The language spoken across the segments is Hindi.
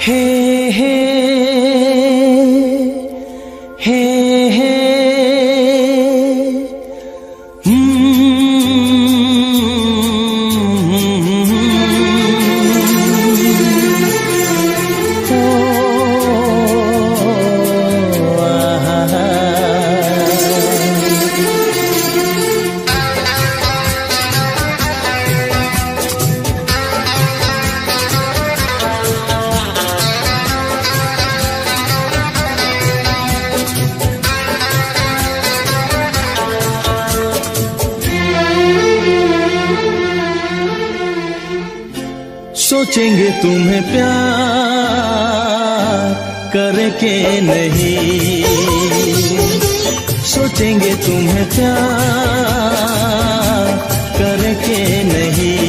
हे हे हे हे सोचेंगे तुम्हें प्यार करके नहीं, सोचेंगे तुम्हें प्यार करके नहीं,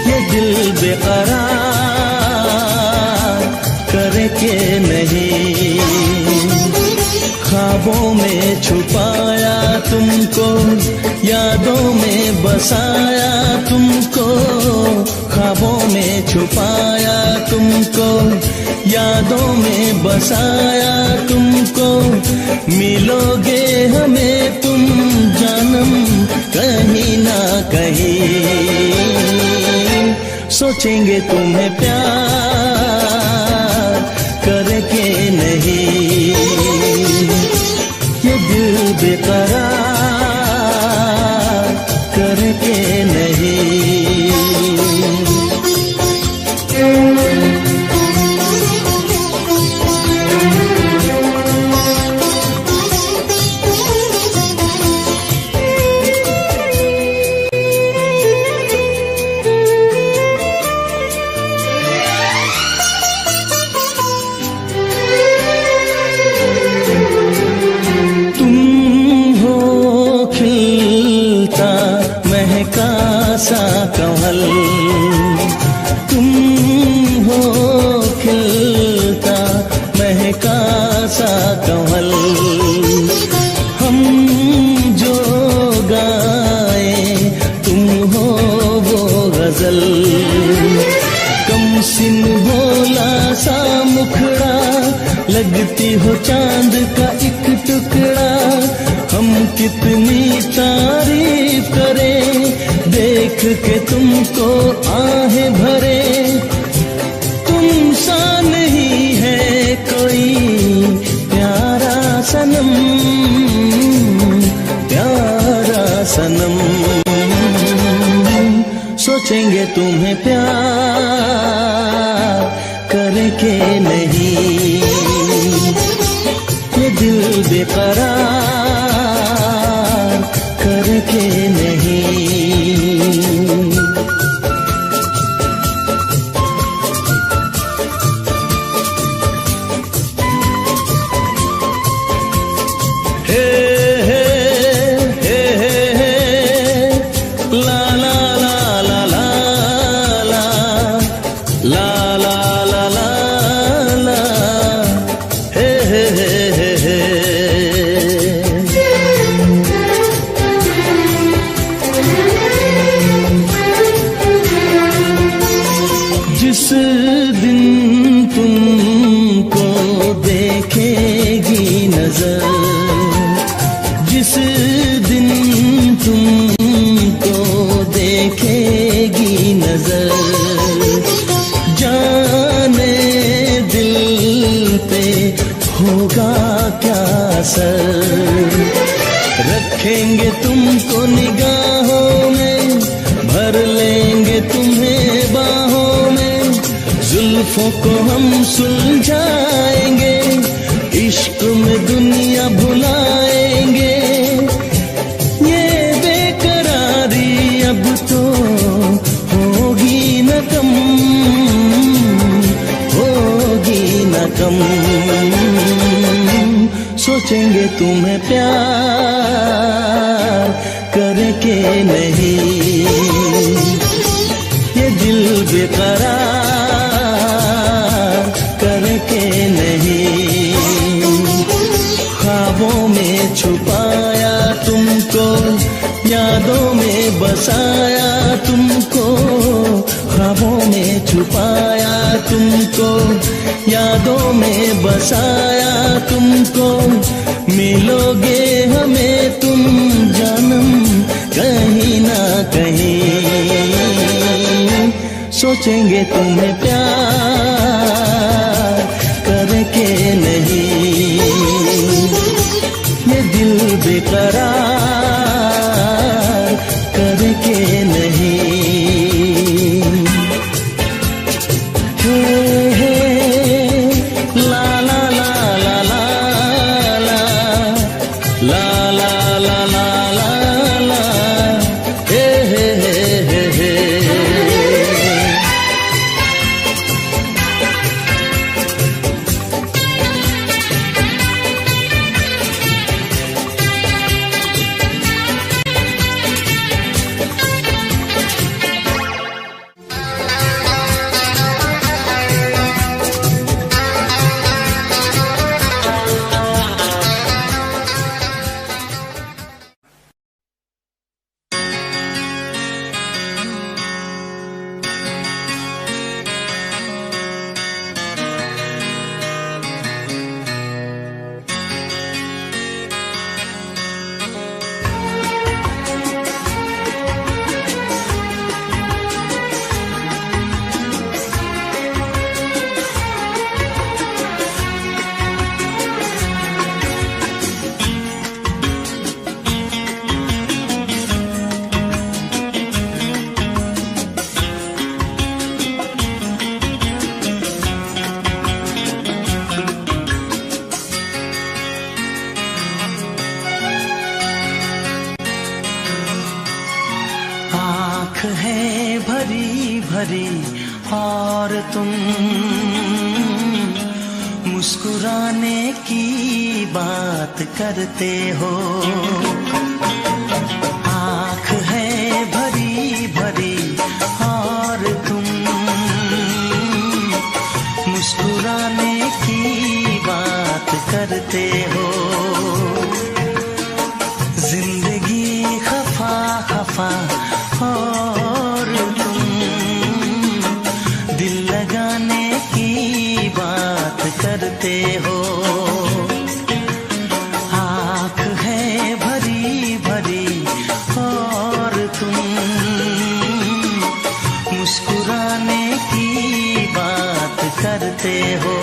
ये दिल बेकरार करके नहीं, ख्वाबों में छुपाया तुमको, यादों में बसाया तुमको, ख्वाबों में छुपाया तुमको, यादों में बसाया तुमको, मिलोगे हमें तुम जानम कहीं ना कहीं, सोचेंगे तुम्हें प्यार करके नहीं, ये दिल बेकरार करके नहीं। सा कमल तुम हो, खिलता महका सा कमल, हम जो गाए तुम हो वो गजल, कम सिन भोला सा मुखड़ा, लगती हो चांद का एक टुकड़ा, हम कितनी तारीफ करें देख के तुमको आहें भरे, तुम सा नहीं है कोई प्यारा सनम, प्यारा सनम, सोचेंगे तुम्हें प्यार करके नहीं, ये दिल बेकरार करके नहीं। जिस दिन तुमको देखेगी नजर, जिस दिन तुमको देखेगी नजर, जाने दिल पे होगा क्या असर, रखेंगे तुमको निगाहों में, भर लेंगे तुम्हें बाहों में, जुल्फों को हम सुलझाएंगे, इश्क में दुनिया भुलाएंगे, ये बेकरारी अब तो होगी न कम, होगी न कम, सोचेंगे तुम्हें प्यार करके नहीं, ये दिल बेकरार करके नहीं, ख्वाबों में छुपाया तुमको, यादों में बसाया तुमको, ख्वाबों में छुपाया तुमको, यादों में बसाया तुमको, मिलोगे हमें तुम जन्म कहीं ना कहीं, सोचेंगे तुम्हें प्यार करके नहीं, ये दिल बेकरार करके नहीं। हे हे ला ला ला ला ला ला ला ला ला ला ला ला हे हे हे हे। है भरी भरी और तुम मुस्कुराने की बात करते हो, आँख है भरी भरी और तुम मुस्कुराने की बात करते हो, जिंदगी खफा खफा और तुम दिल लगाने की बात करते हो, आँख है भरी भरी और तुम मुस्कुराने की बात करते हो।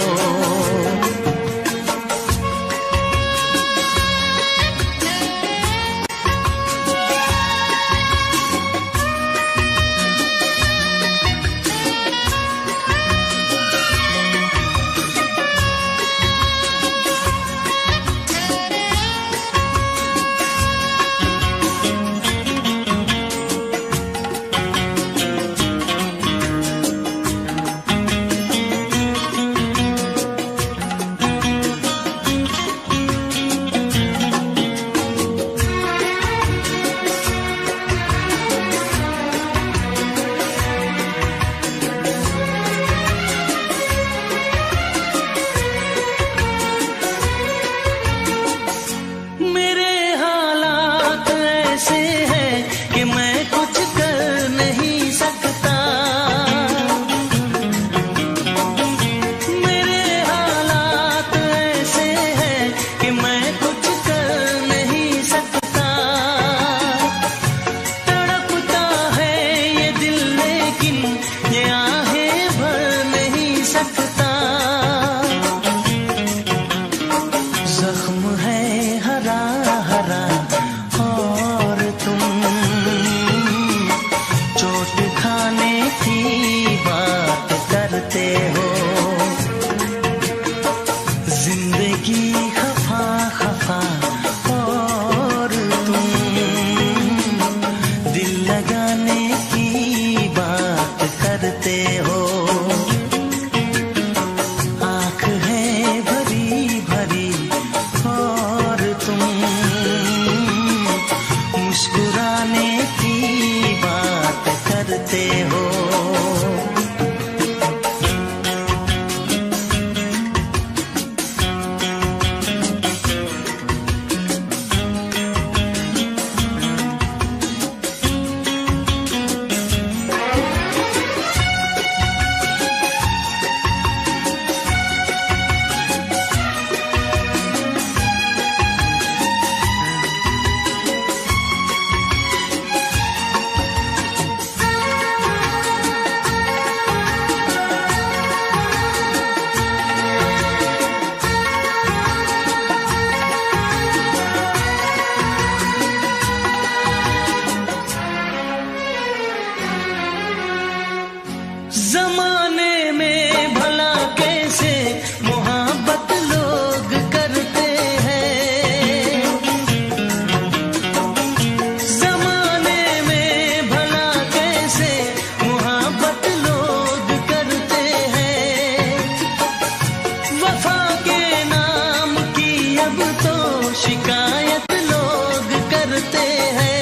शिकायत लोग करते हैं।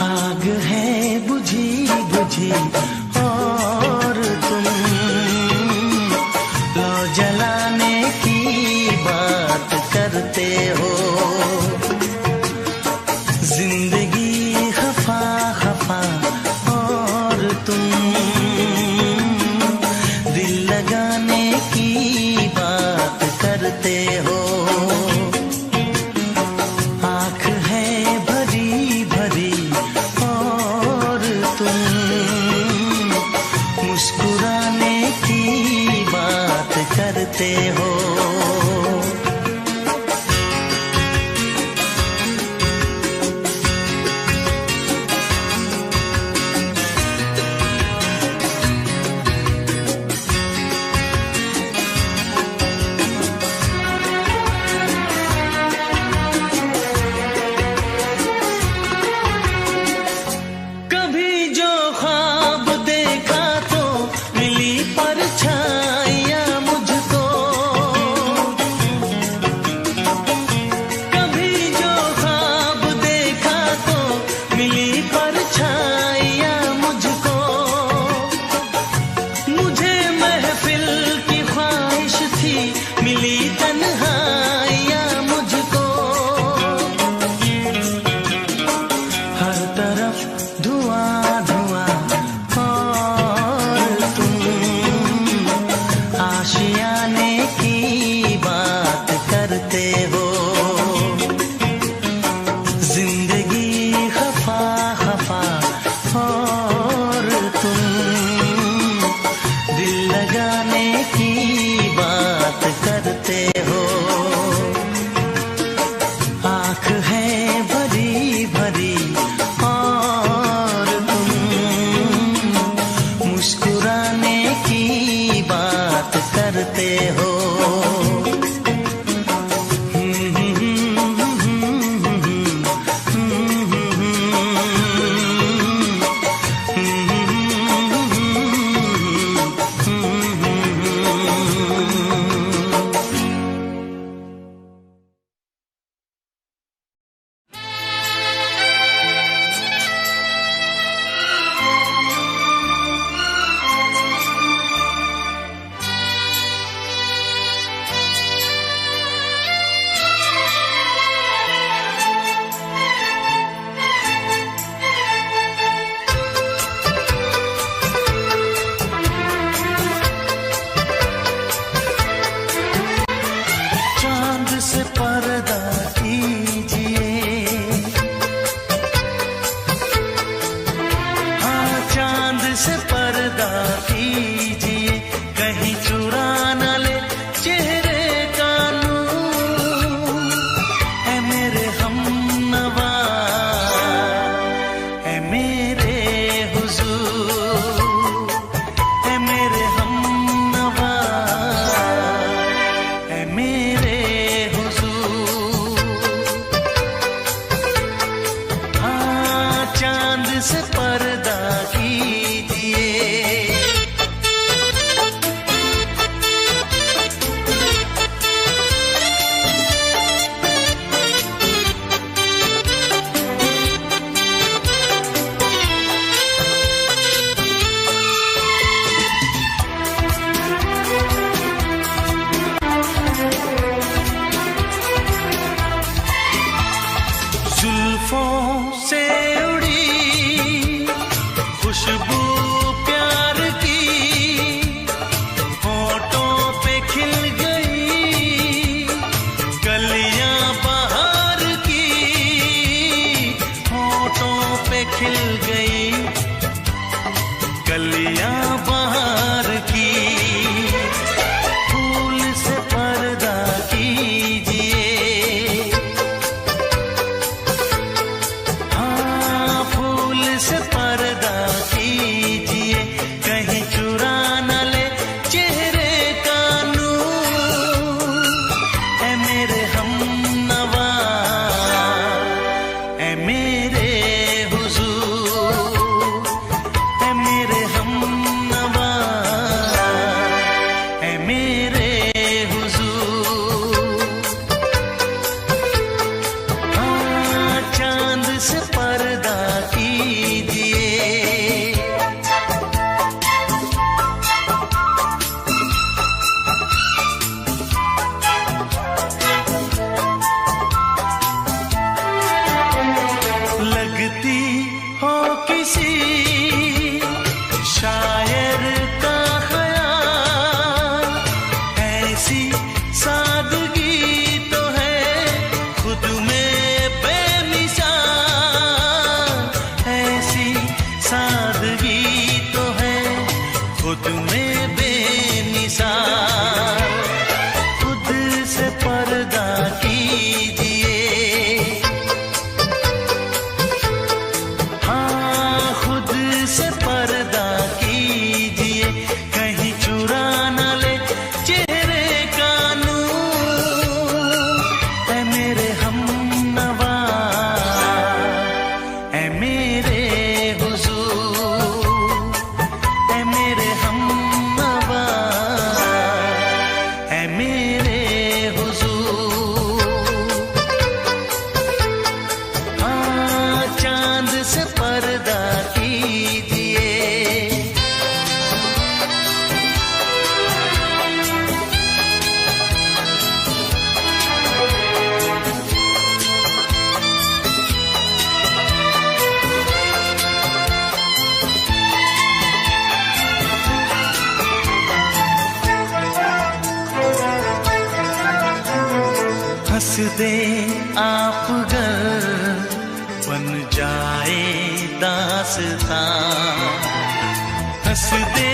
आग है बुझी बुझी और तुम लो जलाने की बात करते हो। जिंदगी खफा खफा और तुम दिल लगाने की बात करते हो। आँख है भरी भरी और तुम मुस्कुराने की बात करते हो। जुल्फों से उड़ी चांद से पर्दा कीजिए। हंस दे आप गर बन जाए दास्तां, हंस दे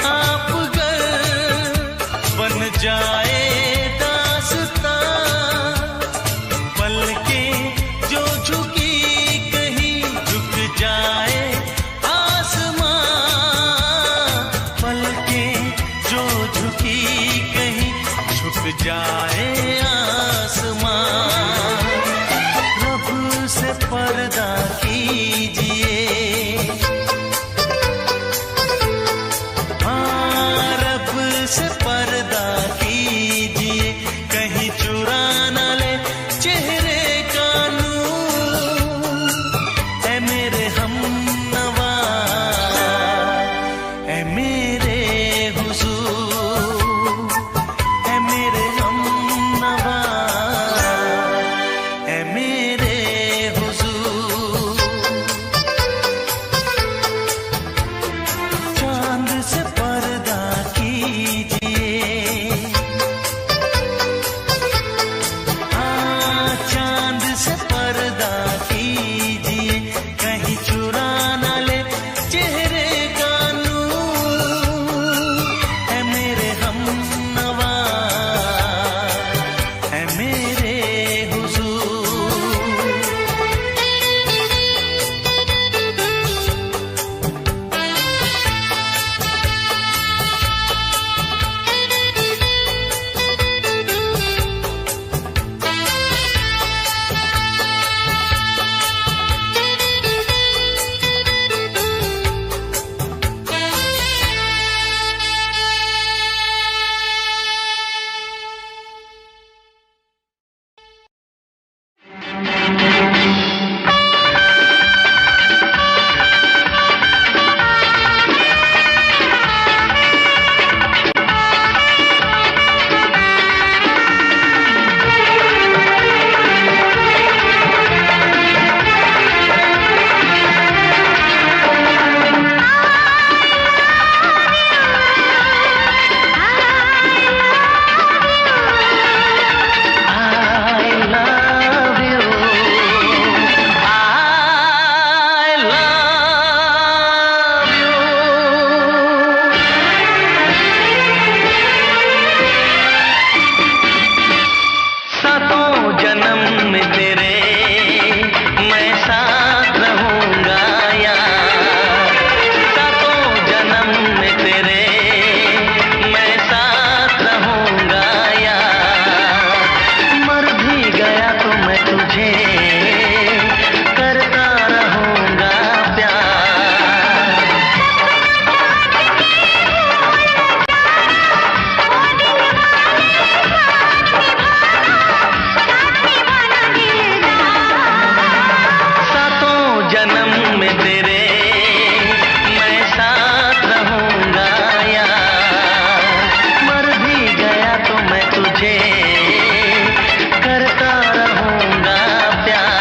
आप गर बन जाए दास्तां, पलकें जो झुकी कहीं झुक जाए आसमां, पलकें जो झुकी कहीं झुक जाए आसमां। रब से पर्दा कीजिए, हाँ रब से पर्दा कीजिए, कहीं चुरा न ले चेहरे का नूर। ऐ मेरे हमनवा, ऐ मेरे हुजूर, ऐ मेरे हमनवा, ऐ मेरे हुजूर। चांद से पर्दा कीजिए, हाँ चांद से पर्दा कीजिए, कहीं चुरा न ले चेहरे का नूर। ऐ मेरे हमनवा, ऐ मेरे हुजूर। जन्म में तेरे मैं साथ रहूंगा यार, सातों जन्म में तेरे मैं साथ रहूंगा यार। मर भी गया तो मैं तुझे करता रहूंगा प्यार। जन्म में तेरे मैं साथ रहूंगा यार, मर भी गया तो मैं तुझे करता रहूंगा प्यार।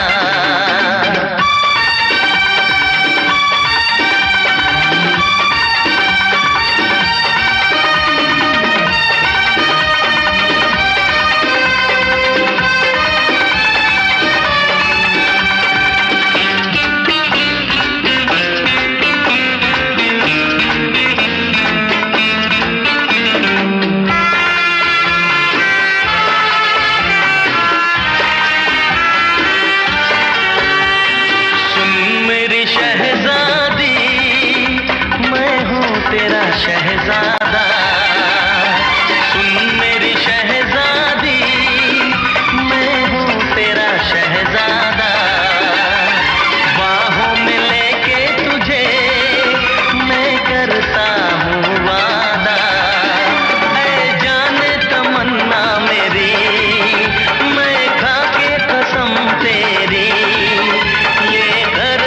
शहजादा सुन मेरी शहजादी, मैं हूँ तेरा शहजादा। बाहों में लेके तुझे मैं करता हूँ वादा। ऐ जाने तमन्ना मेरी, मैं खा के कसम तेरी, ये घर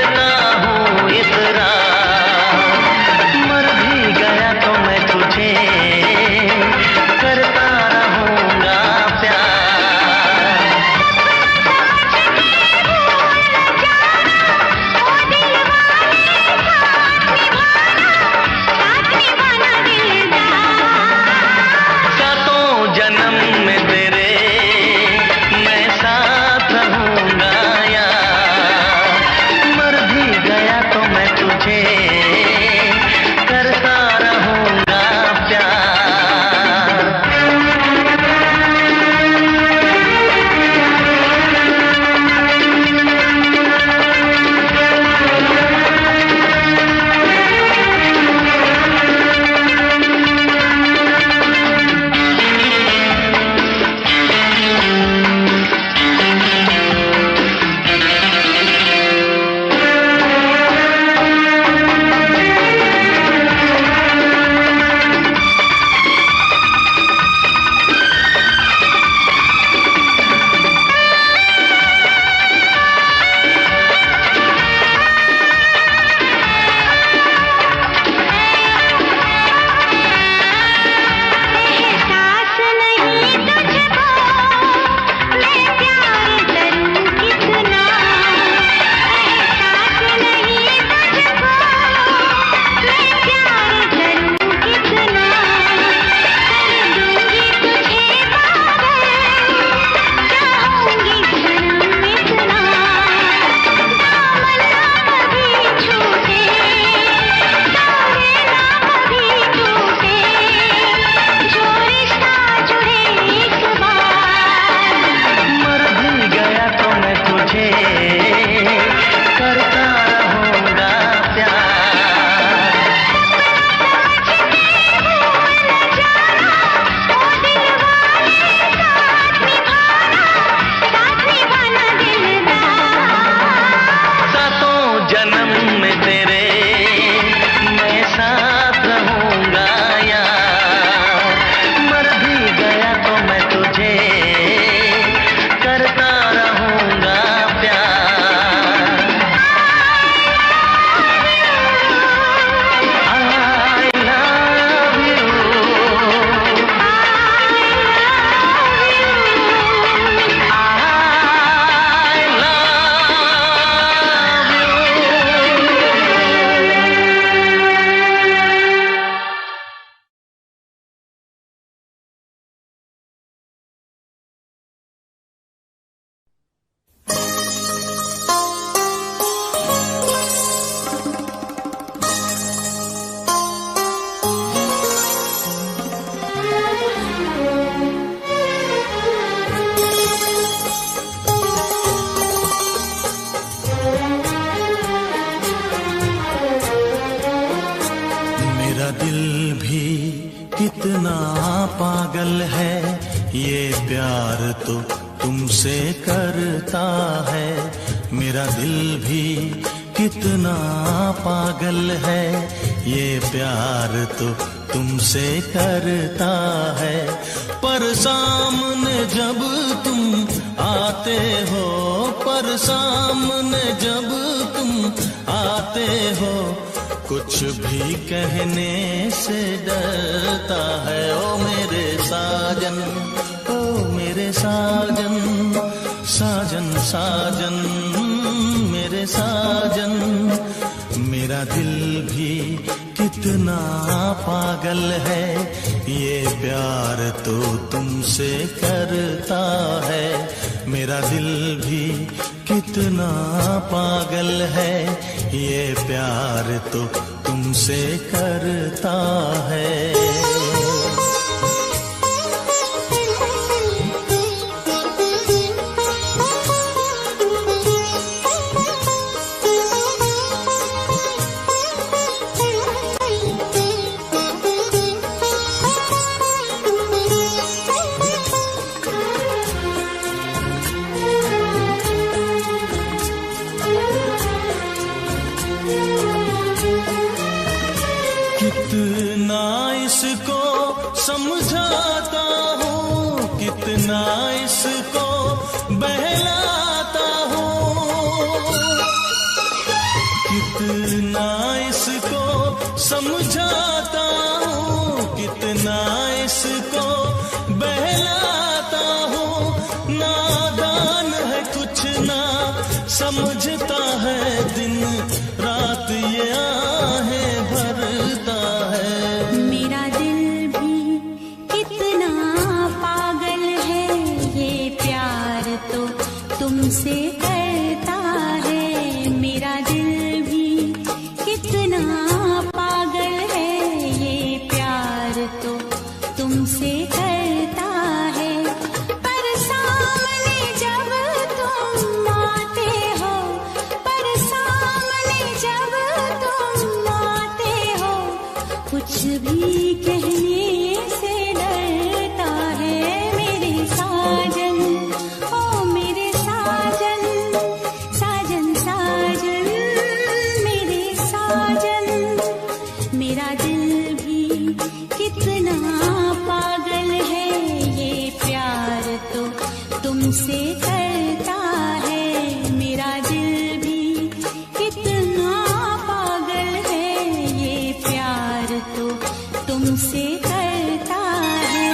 जन्म में तेरे मैं साथ रहूंगा यार, मर भी गया तो मैं तुझे करता रहूंगा प्यार। I love you, मेरा दिल भी कितना पागल है, ये प्यार तो तुमसे करता है। मेरा दिल भी कितना पागल है, ये प्यार तो तुमसे करता है। पर सामने जब तुम आते हो, पर सामने जब तुम आते हो, कुछ भी कहने से डरता है। ओ मेरे साजन, ओ मेरे साजन, साजन साजन मेरे साजन। मेरा दिल भी कितना पागल है, ये प्यार तो तुमसे करता है। मेरा दिल भी कितना पागल है, ये प्यार तो तुमसे करता है। कितना इसको समझाता हूँ, कितना इसको बहलाता हूँ, कितना इसको समझाता हूँ, कितना इसको बहलाता हूँ। नादान है कुछ ना समझता है, दिन रात ये आहें भरता है। मेरा दिल भी कितना पागल है, ये प्यार तो तुमसे करता है। मेरा दिल भी कितना पागल है, ये प्यार तो तुमसे करता है। पर सामने जब तुम आते हो, पर सामने जब तुम आते हो, कुछ भी कहने से डरता है। मेरे साजन, ओ मेरे साजन, साजन साजन मेरे साजन। मेरा दिल भी कितना पागल है, ये प्यार तो तुमसे करता है। मेरा दिल भी कितना पागल है, ये प्यार तो तुमसे करता है।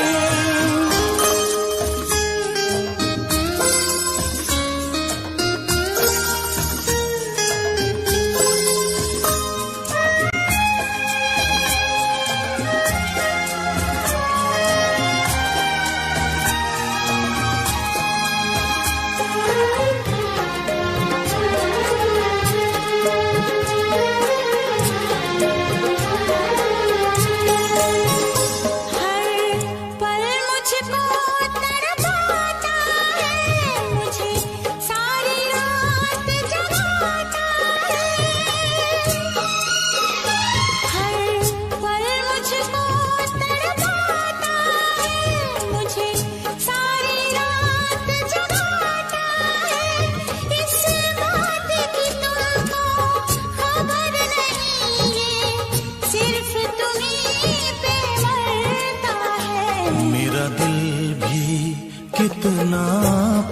कितना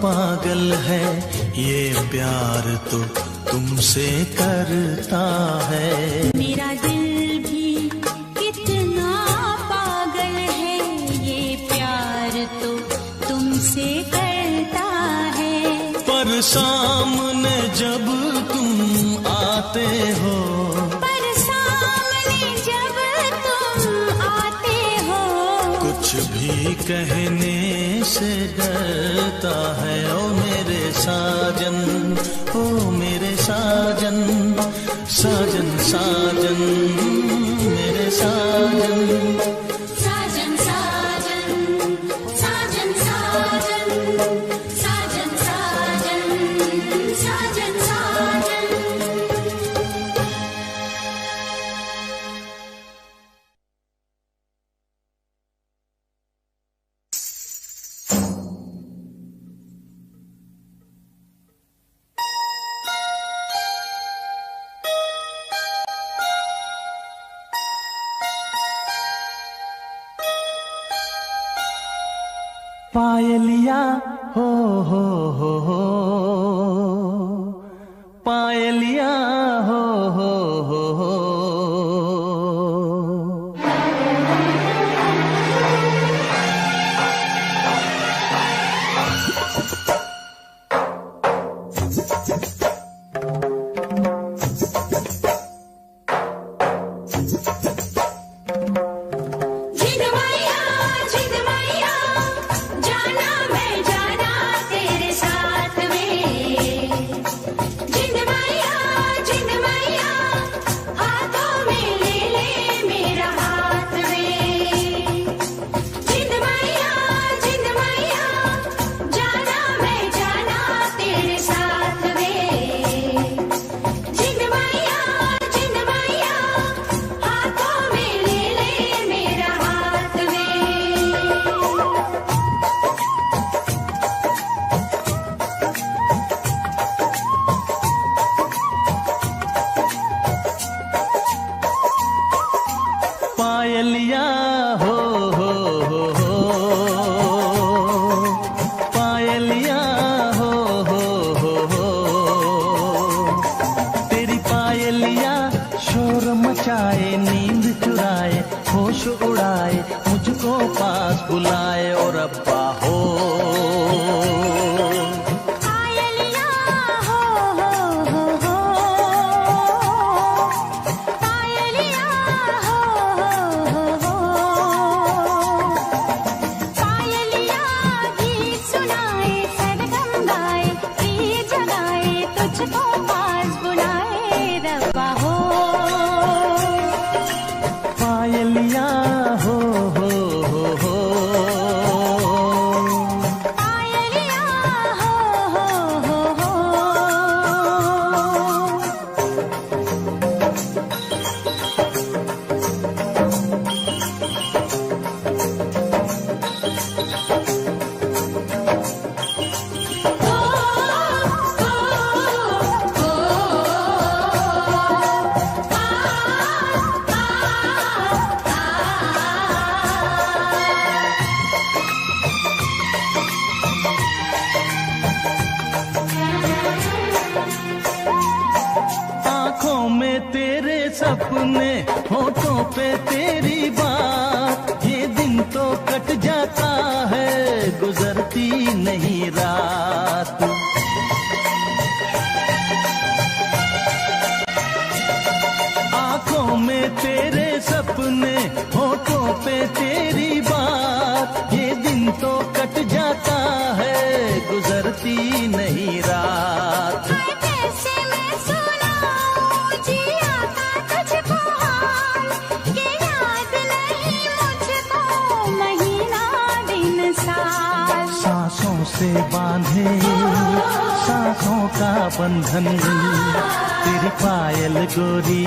पागल है ये प्यार तो तुमसे करता है। मेरा दिल भी कितना पागल है ये प्यार तो तुमसे करता है। पर सामने जब तुम आते हो, पर सामने जब तुम आते हो, कुछ भी कहने से डरता है। ओ मेरे साजन, ओ मेरे साजन, साजन साजन मेरे साजन। साजन साजन साजन साजन साजन साजन साजन साजन। पायलिया हो हो, पायलिया हो हो। पायलिया हो हो, पायलिया हो हो। तेरी पायलिया शोर मचाए, नींद चुराए, होश उड़ाए, मुझको पास बुलाए और अब्बा हो। पायलिया हो हो हो, पायलिया हो हो। आँखों में तेरे सपने, होठों पे तेरी बात, ये दिन तो कट जाता है, गुजरती नहीं रात। आँखों में तेरे सपने, होठों पे तेरी बात, ये दिन तो कट जाता है, गुजरती नहीं रात। कैसे मैं सुनाऊं जिया का तुझको हाल, कि याद नहीं मुझको महीना दिन साल। सांसों से बांधे सांसों का बंधन, तेरी पायल गोरी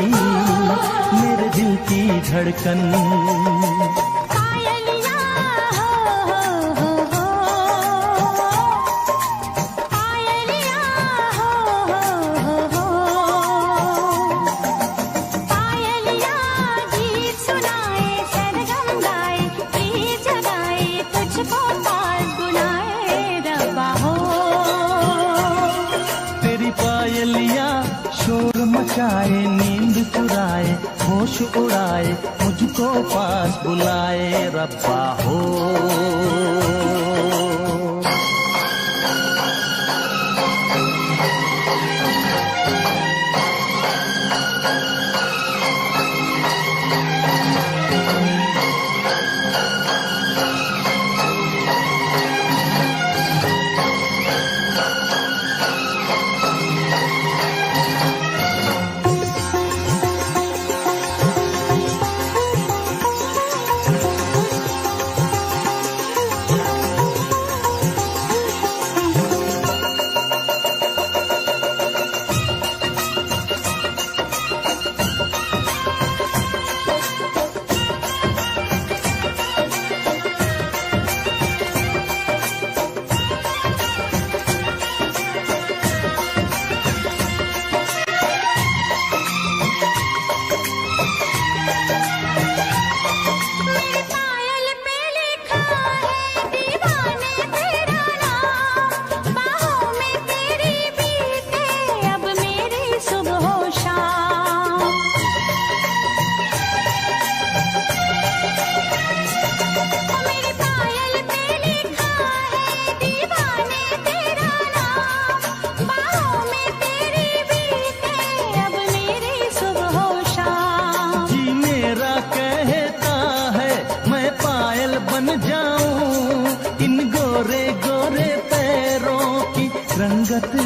मेरे दिल की धड़कन। पायलिया हो हो, पायलिया हो हो, पायलिया गीत सुनाए, सरगम गाए, प्रीत जगाए, तुझको पास बुलाए नींद चुराए, होश उड़ाए, मुझको पास बुलाए रब्बा हो।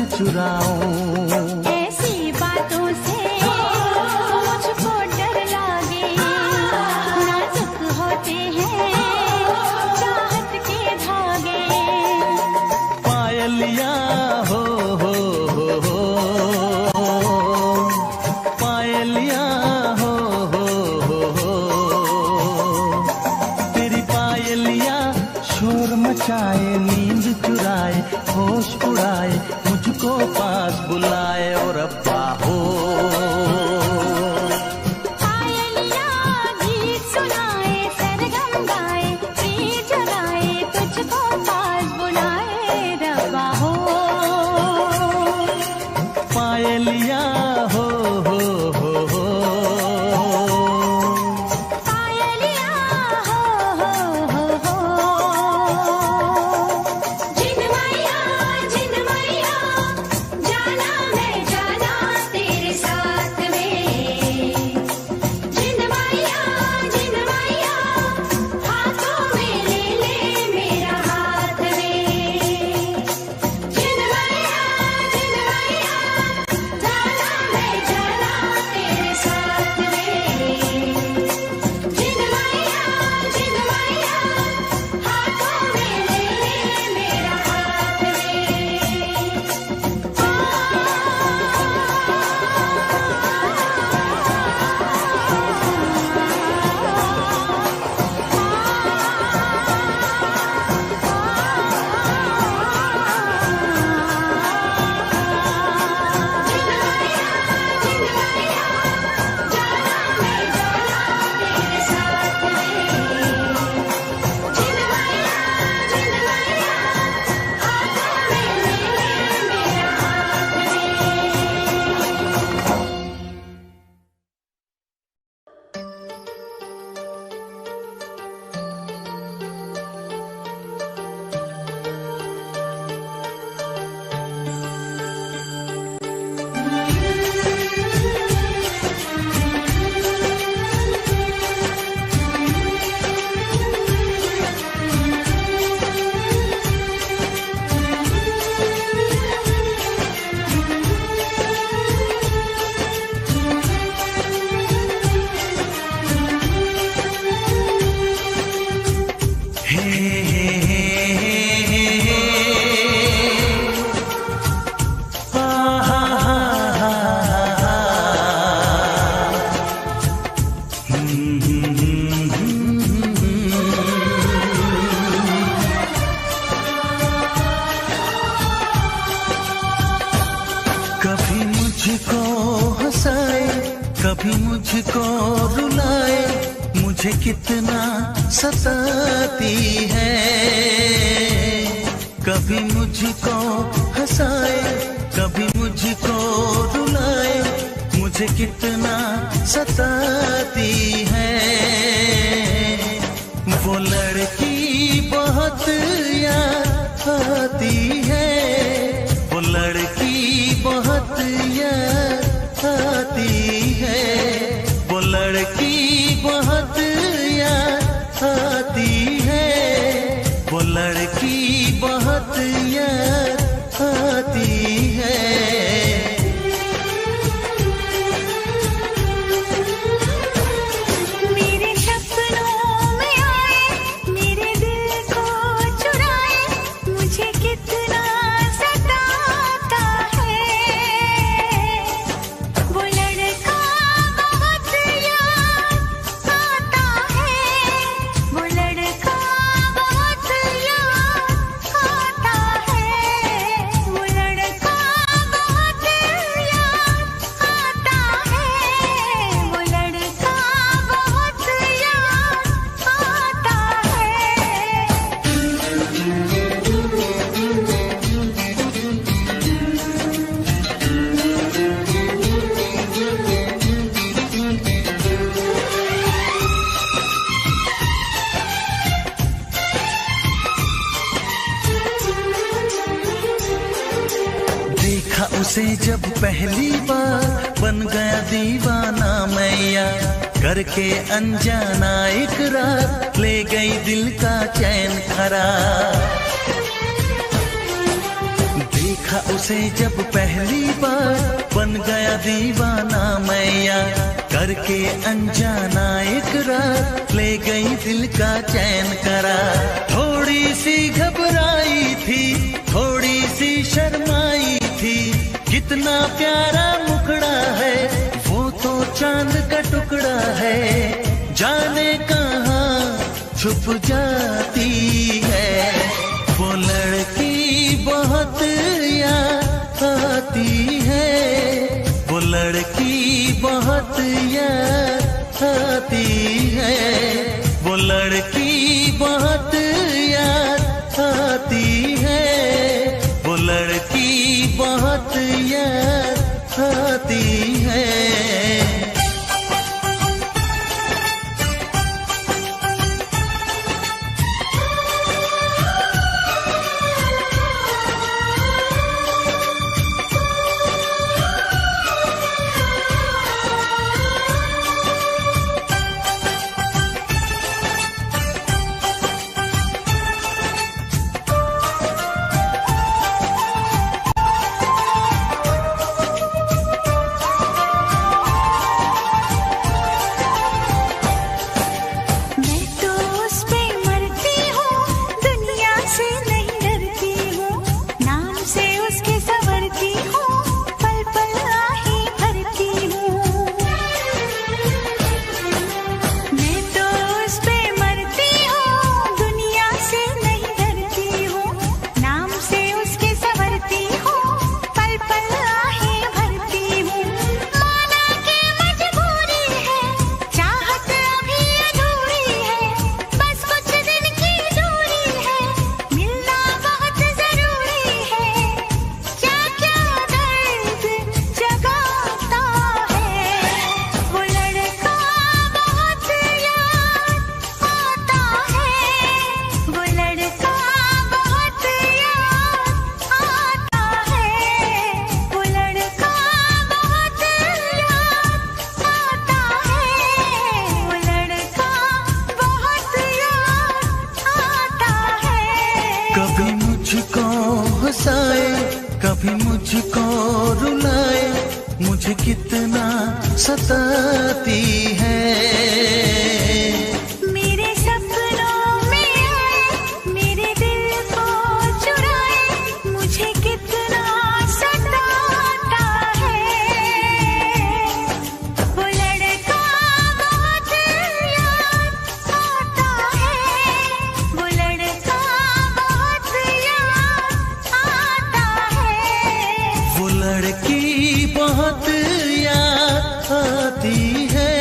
चुराऊं ऐसी बातों से मुझको डर लागे, नाजुक होते हैं चाहत के धागे। पायलिया हो पायलिया हो तेरी पायलिया शोर मचाए, नींद चुराए, होश उड़ाए, मुझको पास बुलाए और अब्बा हो। पायलिया गीत सुनाए, सरगम गाए, प्रीत जगाए, तुझको पास बुलाए रब्बा हो। पायलिया हो पायलिया हो। जिन मैया जाना मैं जाना तेरे साथ में। जिन मैया हाथों में ले मेरा हाथ में। जिन मैया जाना मैं जाना तेरे साथ में। जिन मैया हाथों में ले मेरा हाथ कभी मुझको हंसाए, कभी मुझको रुलाए, मुझे कितना सताती है। कभी मुझको हंसाए, कभी मुझको रुलाए, मुझे मुझे कितना सताती है। वो लड़की बहुत याद आती है, वो लड़की बहुत याद आती है, वो लड़की बहुत याद आती है, वो लड़की बहुत याद आती है। मेरे सपनों में आए, मेरे दिल को चुराए, मुझे कितना सताता है। वो लड़का बहुत याद आता है, वो लड़का बहुत याद आता है, वो लड़का बहुत याद आता है, वो लड़का बहुत याद आता देखा उसे जब पहली बार बन गया दीवाना मैया, करके अनजाना इकरार ले गई दिल का चैन करार। देखा उसे जब पहली बार बन गया दीवाना मैया, करके अनजाना इकरार ले गई दिल का चैन करार। थोड़ी सी घबराई थी, थोड़ी सी शर्माई थी, कितना प्यारा मुखड़ा है, वो तो चांद का टुकड़ा है, जाने कहाँ छुप जाती है। वो लड़की बहुत याद आती है, वो लड़की बहुत याद आती है, वो लड़की बहुत याद आती है, वो लड़की बहुत याद आती है। मैं तो उस पे मरती हूँ, दुनिया से नहीं डरती हूँ, नाम से उसके संवरती हूँ, पल पल आहे भरती हूँ। मैं तो उस पे मरती हूँ, दुनिया से नहीं डरती हूँ, नाम से उसके संवरती हूँ, पल पल आहे भरती हूँ। माना के मजबूरी है, चाहत अभी अधूरी है, बस कुछ दिन की दूरी है, मिलना बहुत जरूरी है, क्या क्या दर्द जगाता है। वो लड़का बहुत याद आता है, वो लड़का बहुत याद आता है, वो लड़का बहुत याद आता है, वो लड़का बहुत याद आता है। कभी मुझको हंसाए, कभी मुझको रुलाए, मुझे कितना सताती है। मेरे सपनों में आए, मेरे दिल को चुराए, मुझे कितना सताता है। वो लड़का बहुत याद आता है, वो लड़का बहुत याद आता है। वो लड़की बहुत याद आती है,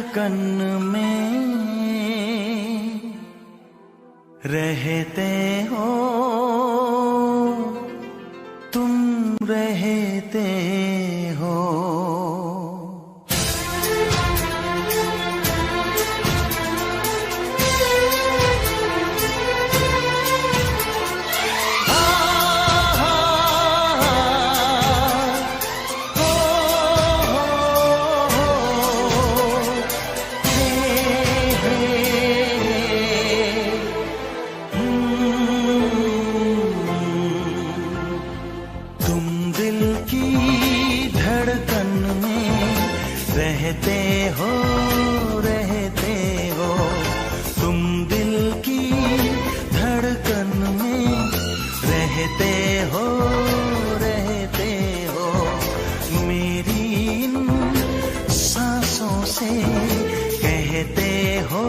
धड़कन में रहते हो, तुम रहते हो। रहते हो, रहते हो, तुम दिल की धड़कन में रहते हो, रहते हो। मेरी इन सांसों से कहते हो,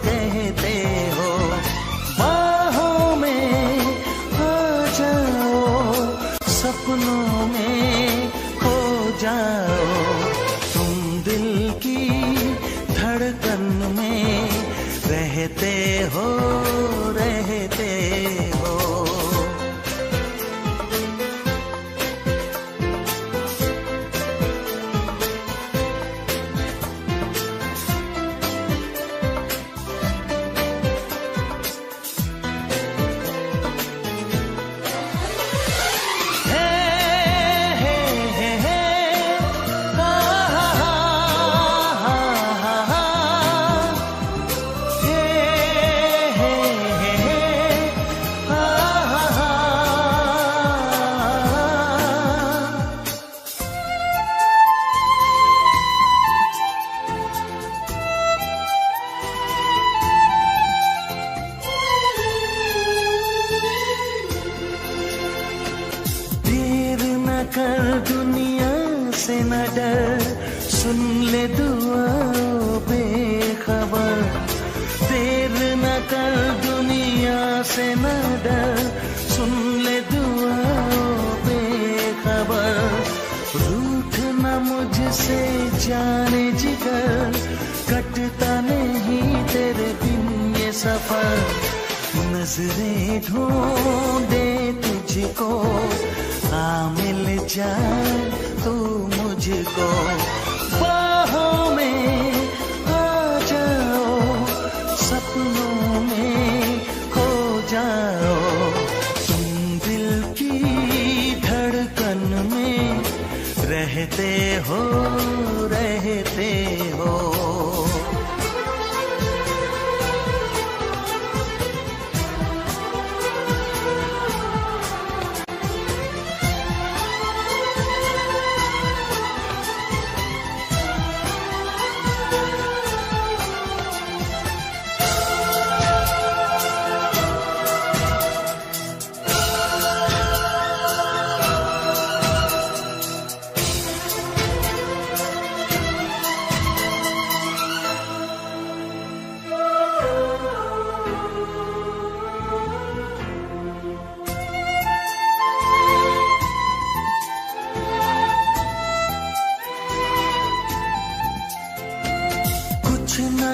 कहते हो। बाहों में आ जाओ, सपनों में खो जाओ, धड़कन में रहते हो, रहते हो। कर दुनिया से न डर, सुन ले दुआ बेखबर। देर न कर दुनिया से न डर, सुन ले दुआ बेखबर। रूठ न मुझसे जाने जिगर, कटता नहीं तेरे बिन ये सफर। नजरें ढूंढे तुझको, आ मिल जाए तू मुझको। बाहों में आ जाओ, सपनों में खो जाओ, तुम दिल की धड़कन में रहते हो, रहते हो।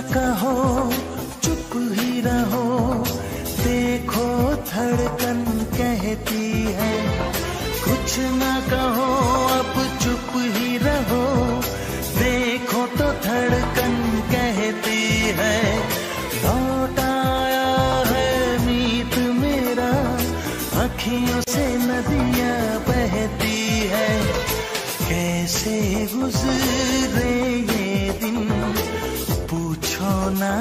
कहो चुप ही रहो, देखो धड़कन कहती है। कुछ न कहो अब चुप ही रहो, देखो तो धड़कन कहती है। लौट आया है मीत मेरा, अखियों से नदियां बहती है। कैसे गुजरे ये दिन, पूछो ना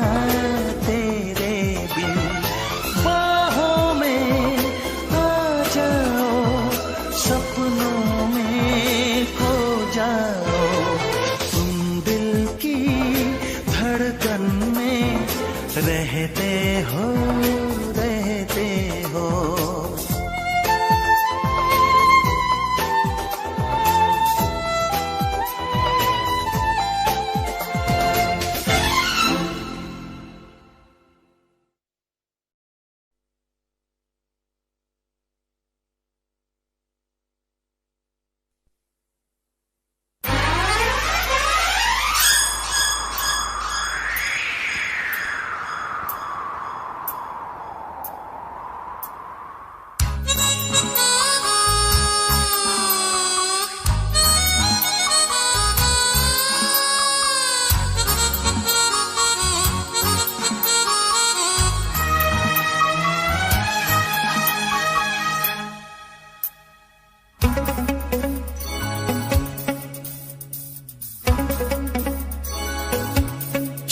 तेरे बिन। बाहों में आ जाओ, सपनों में खो जाओ, तुम दिल की धड़कन में रहते हो, रहते हो।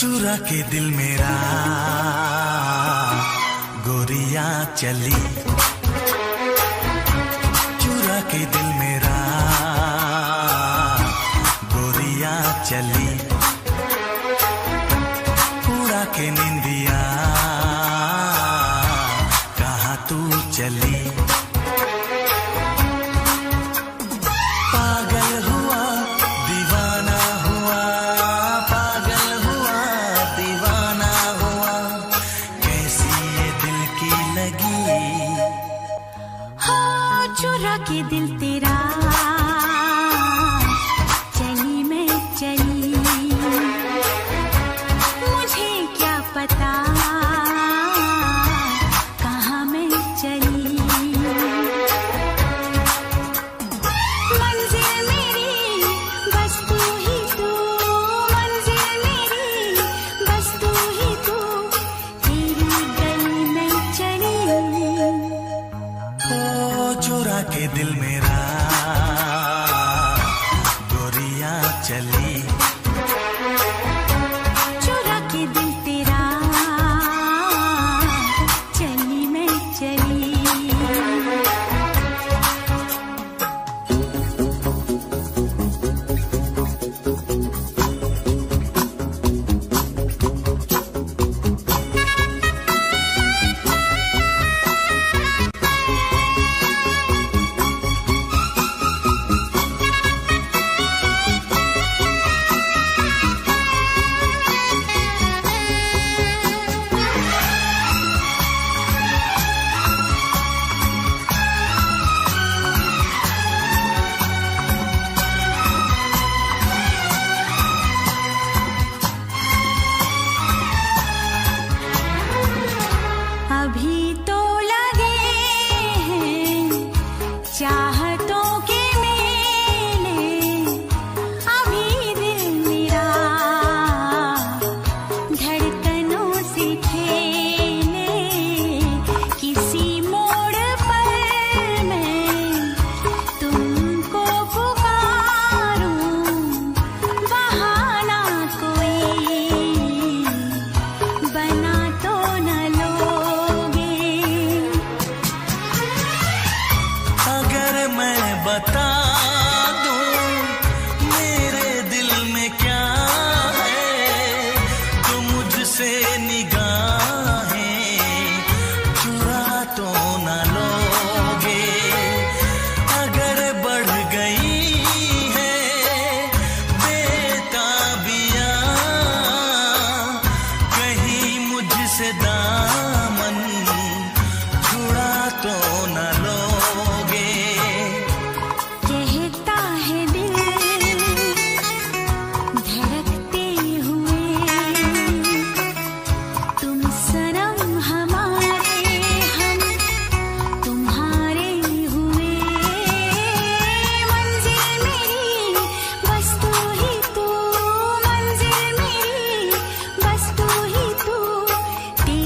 चुरा के दिल मेरा गोरियां चली, चुरा के दिल मेरा गोरियां चली, उड़ा के निंदिया कहाँ तू चली। पागल हुआ दीवाना हुआ, पागल हुआ दीवाना हुआ, कैसी ये दिल की लगी। हाँ चुरा के दिल तेरा चली मैं चली, मुझे क्या पता कहाँ मैं चली। मंजिल मेरी बस तू ही तू, मंजिल मेरी बस तू ही तू, तेरी गली में चली। ओ चुरा के दिल मेरा गोरियां चली, चुरा के दिल तेरा चली मैं चली। अभी तो लगे हैं चाहतों के मेले, अभी दिल मेरा धड़कनों से खेले, किसी मोड़ पर मैं तुमको पुकारूं, बहाना कोई बना तो न लोगे। अगर मैं बता दूं मेरे दिल में क्या है, तो मुझसे निगाहें चुरा तो न लोगे। अगर बढ़ गई है बेताबियां, कहीं मुझसे दामन छुड़ा तो न लोगे। कहता है दिल धड़कते हुए, तुम सनम हमारे हम तुम्हारे हुए। मंजिल मेरी बस तू ही तू, मंजिल मेरी बस तू ही तू, तेरी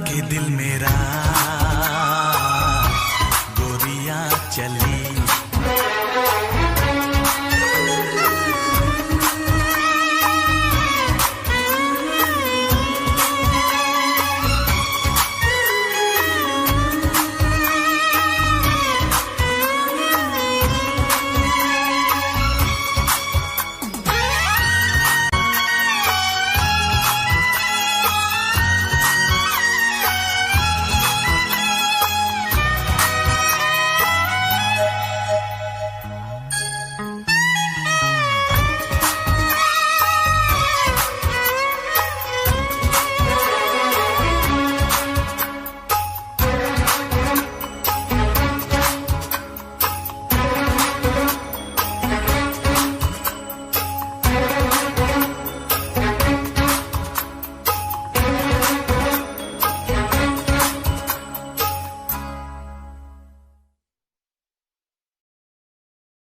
के दिल मेरा